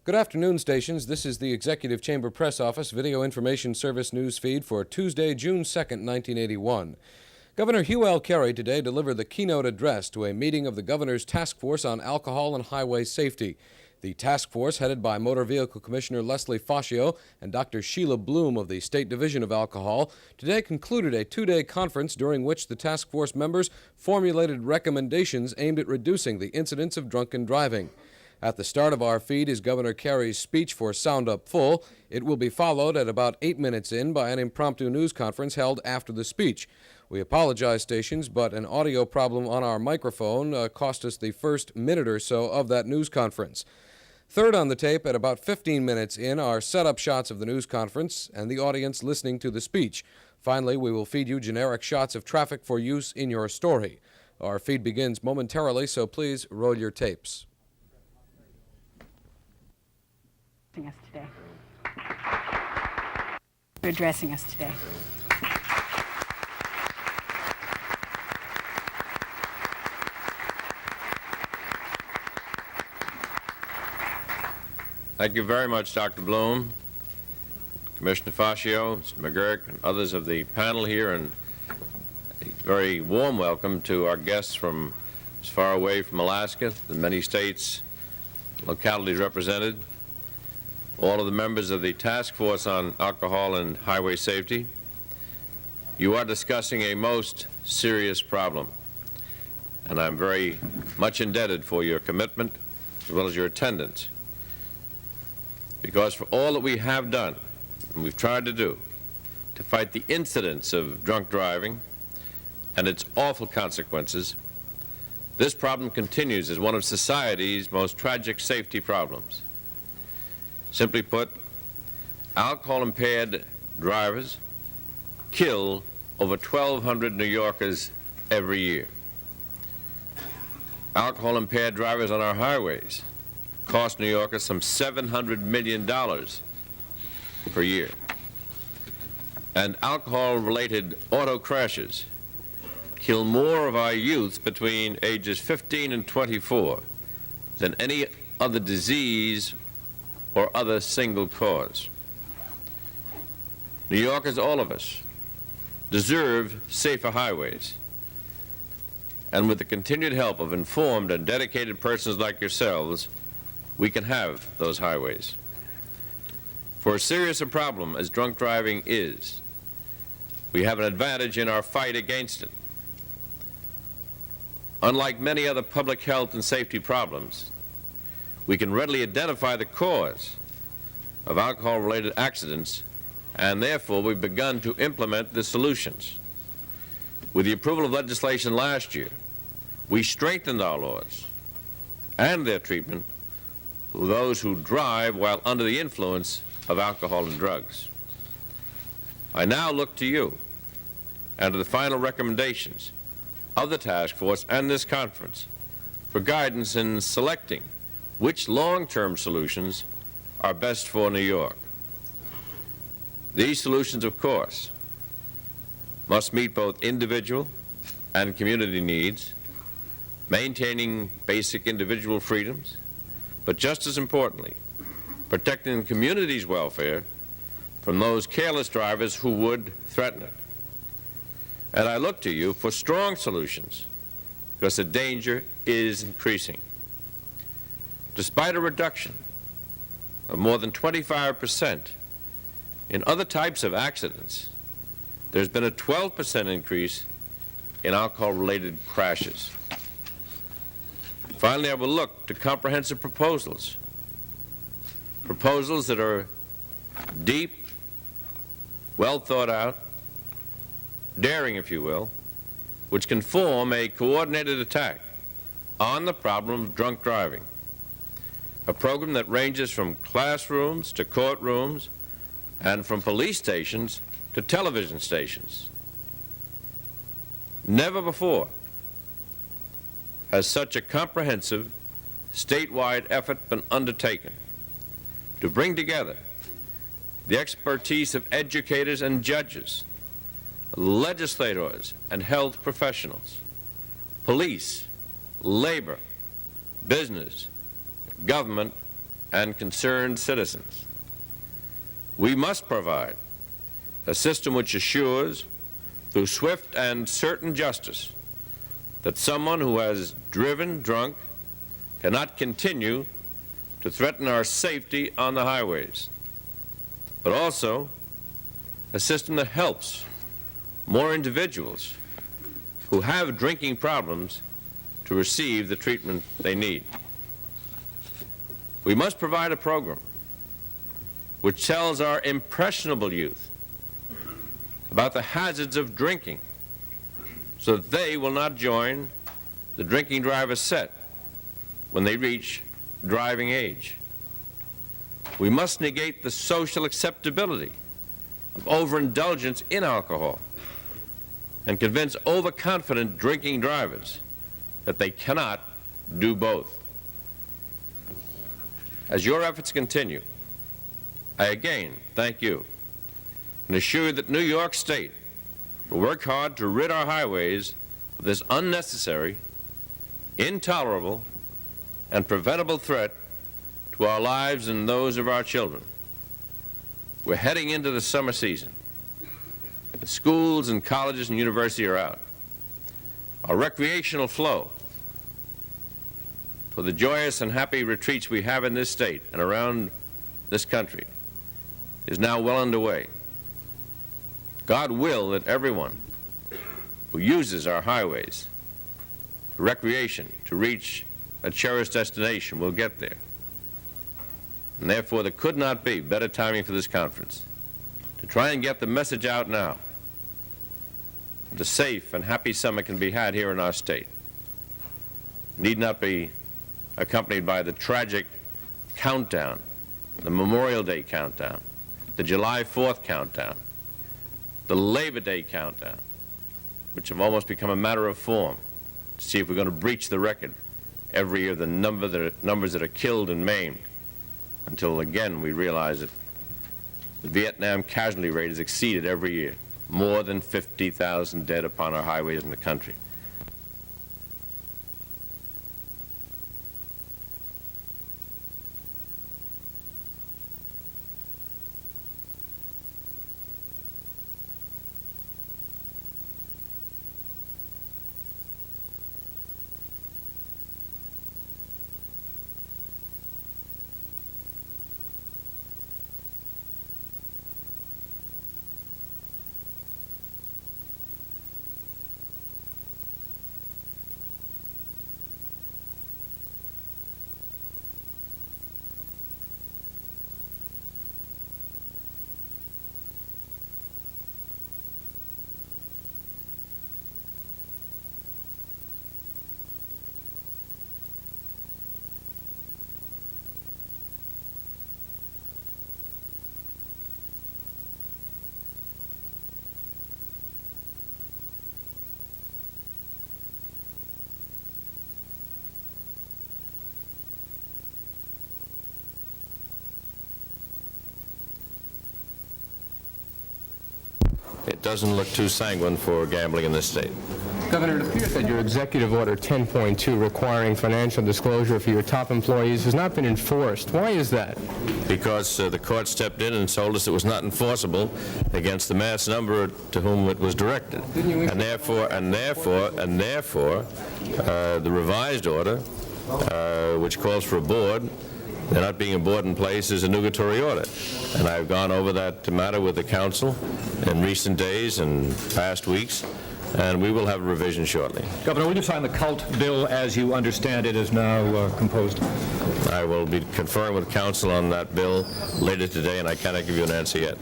Good afternoon, stations. This is the Executive Chamber Press Office Video Information Service news feed for Tuesday, June 2nd, 1981. Governor Hugh Carey today delivered the keynote address to a meeting of the governor's task force on alcohol and highway safety. The task force, headed by Motor Vehicle Commissioner Leslie Fascio and Dr. Sheila Bloom of the State Division of Alcohol, today concluded a two-day conference during which the task force members formulated recommendations aimed at reducing the incidence of drunken driving. At the start of our feed is Governor Carey's speech for Sound Up Full. It will be followed at about 8 minutes in by an impromptu news conference held after the speech. We apologize, stations, but an audio problem on our microphone cost us the first minute or so of that news conference. Third on the tape, at about 15 minutes in, are setup shots of the news conference and the audience listening to the speech. Finally, we will feed you generic shots of traffic for use in your story. Our feed begins momentarily, so please roll your tapes. Us today. For addressing us today. Thank you very much, Dr. Bloom, Commissioner Fascio, Mr. McGurk, and others of the panel here, and a very warm welcome to our guests from as far away from Alaska, the many states, localities represented, all of the members of the Task Force on Alcohol and Highway Safety. You are discussing a most serious problem, and I'm very much indebted for your commitment as well as your attendance, because for all that we have done and we've tried to do to fight the incidence of drunk driving and its awful consequences, this problem continues as one of society's most tragic safety problems. Simply put, alcohol-impaired drivers kill over 1,200 New Yorkers every year. Alcohol-impaired drivers on our highways cost New Yorkers some $700 million per year. And alcohol-related auto crashes kill more of our youth between ages 15 and 24 than any other disease or other single cause. New Yorkers, all of us, deserve safer highways. And with the continued help of informed and dedicated persons like yourselves, we can have those highways. For as serious a problem as drunk driving is, we have an advantage in our fight against it. Unlike many other public health and safety problems, we can readily identify the cause of alcohol-related accidents, and therefore we've begun to implement the solutions. With the approval of legislation last year, we strengthened our laws and their treatment of those who drive while under the influence of alcohol and drugs. I now look to you and to the final recommendations of the task force and this conference for guidance in selecting which long-term solutions are best for New York. These solutions, of course, must meet both individual and community needs, maintaining basic individual freedoms, but just as importantly, protecting the community's welfare from those careless drivers who would threaten it. And I look to you for strong solutions, because the danger is increasing. Despite a reduction of more than 25% in other types of accidents, there's been a 12% increase in alcohol-related crashes. Finally, I will look to comprehensive proposals that are deep, well thought out, daring, if you will, which can form a coordinated attack on the problem of drunk driving. A program that ranges from classrooms to courtrooms and from police stations to television stations. Never before has such a comprehensive statewide effort been undertaken to bring together the expertise of educators and judges, legislators and health professionals, police, labor, business, government, and concerned citizens. We must provide a system which assures, through swift and certain justice, that someone who has driven drunk cannot continue to threaten our safety on the highways, but also a system that helps more individuals who have drinking problems to receive the treatment they need. We must provide a program which tells our impressionable youth about the hazards of drinking so that they will not join the drinking driver's set when they reach driving age. We must negate the social acceptability of overindulgence in alcohol and convince overconfident drinking drivers that they cannot do both. As your efforts continue, I again thank you and assure you that New York State will work hard to rid our highways of this unnecessary, intolerable, and preventable threat to our lives and those of our children. We're heading into the summer season. The schools and colleges and universities are out. Our recreational flow for the joyous and happy retreats we have in this state and around this country is now well underway. God will that everyone who uses our highways for recreation to reach a cherished destination will get there. And therefore, there could not be better timing for this conference to try and get the message out now that a safe and happy summer can be had here in our state. Need not be accompanied by the tragic countdown, the Memorial Day countdown, the July 4th countdown, the Labor Day countdown, which have almost become a matter of form to see if we're going to breach the record every year, the numbers that are killed and maimed, until again we realize that the Vietnam casualty rate has exceeded every year, more than 50,000 dead upon our highways in the country. It doesn't look too sanguine for gambling in this state. Governor, it appears that your Executive Order 10.2 requiring financial disclosure for your top employees has not been enforced. Why is that? Because the court stepped in and told us it was not enforceable against the mass number to whom it was directed. And therefore, the revised order, which calls for a board, there not being a board in place, is a nugatory order. And I've gone over that matter with the council in recent days and past weeks, and we will have a revision shortly. Governor, will you sign the cult bill as you understand it is now composed? I will be conferring with council on that bill later today, and I cannot give you an answer yet.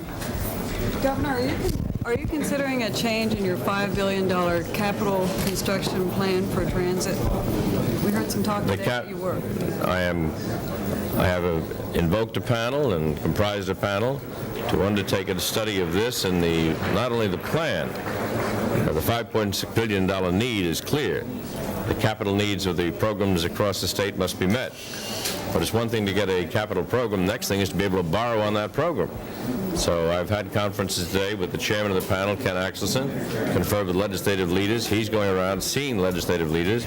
Governor, are you considering a change in your $5 billion capital construction plan for transit? We heard some talk today that you were. I have invoked a panel and comprised a panel to undertake a study of this, and not only the plan, the $5.6 billion need is clear. The capital needs of the programs across the state must be met. But it's one thing to get a capital program. The next thing is to be able to borrow on that program. So I've had conferences today with the chairman of the panel, Ken Axelson, conferred with legislative leaders. He's going around seeing legislative leaders.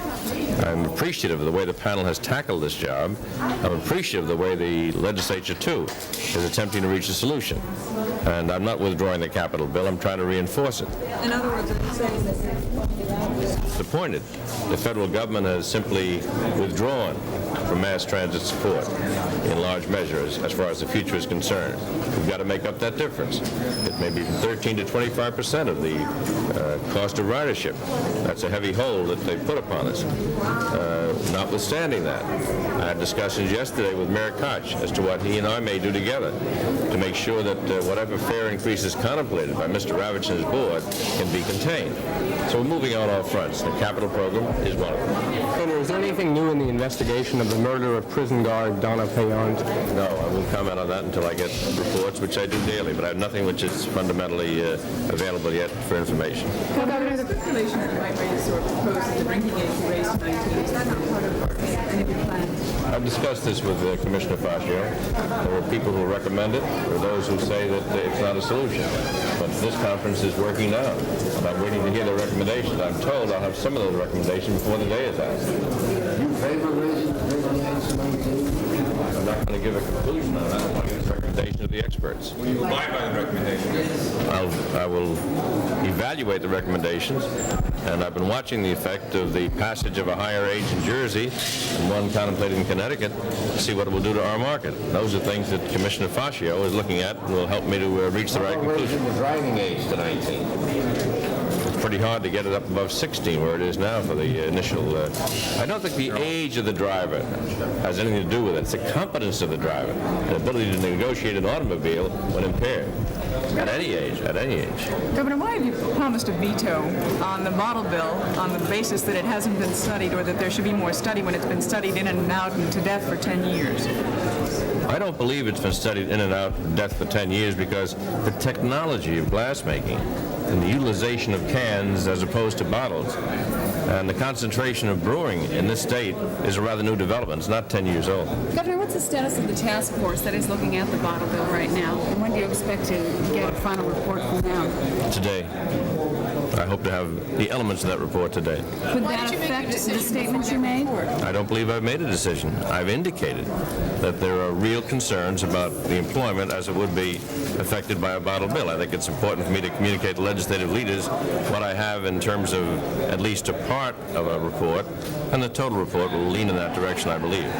I'm appreciative of the way the panel has tackled this job. I'm appreciative of the way the legislature, too, is attempting to reach a solution. And I'm not withdrawing the capital bill. I'm trying to reinforce it. In other words, are you saying that Disappointed. The federal government has simply withdrawn from mass transit support in large measures as far as the future is concerned. We've got to make up that difference. It may be 13 to 25% of the cost of ridership. That's a heavy hold that they put upon us. Notwithstanding that, I had discussions yesterday with Mayor Koch as to what he and I may do together to make sure that whatever fare increases contemplated by Mr. Ravitch and his board can be contained. So we're moving on all fronts. The capital program is one of them. Governor, is there anything new in the investigation of the murder of prison guard Donna Payant? No, I won't comment on that until I get reports, which I do daily, but I have nothing which is fundamentally available yet for information. Governor, the stipulation that you might raise or propose that the drinking age be raised to 19, is that not part of any of your plans? I've discussed this with Commissioner Fashio. There are people who recommend it. There are those who say that it's not a solution. But this conference is working now, and I'm waiting to hear the recommendations. I'm told I'll have some of those recommendations before the day is out. You favor raising the age to 19? I'm not going to give a conclusion on that. I want to give a recommendation to the experts. Will you abide by the recommendations? I will evaluate the recommendations, and I've been watching the effect of the passage of a higher age in Jersey and one contemplated in Connecticut to see what it will do to our market. Those are things that Commissioner Fashio is looking at and will help me to reach the right conclusion. Raising the driving age to 19. It's pretty hard to get it up above 16 where it is now for the initial. I don't think the age of the driver has anything to do with it. It's the competence of the driver, the ability to negotiate an automobile when impaired. At any age, at any age. Governor, why have you promised a veto on the model bill on the basis that it hasn't been studied or that there should be more study when it's been studied in and out and to death for 10 years? I don't believe it's been studied in and out to death for 10 years because the technology of glassmaking and the utilization of cans as opposed to bottles and the concentration of brewing in this state is a rather new development. It's not 10 years old. Governor, what's the status of the task force that is looking at the bottle bill right now? And when do you expect to get a final report from them? Today. I hope to have the elements of that report today. Could that affect the statements you made? I don't believe I've made a decision. I've indicated that there are real concerns about the employment as it would be affected by a bottle bill. I think it's important for me to communicate to legislative leaders what I have in terms of at least a part of a report, and the total report will lean in that direction, I believe.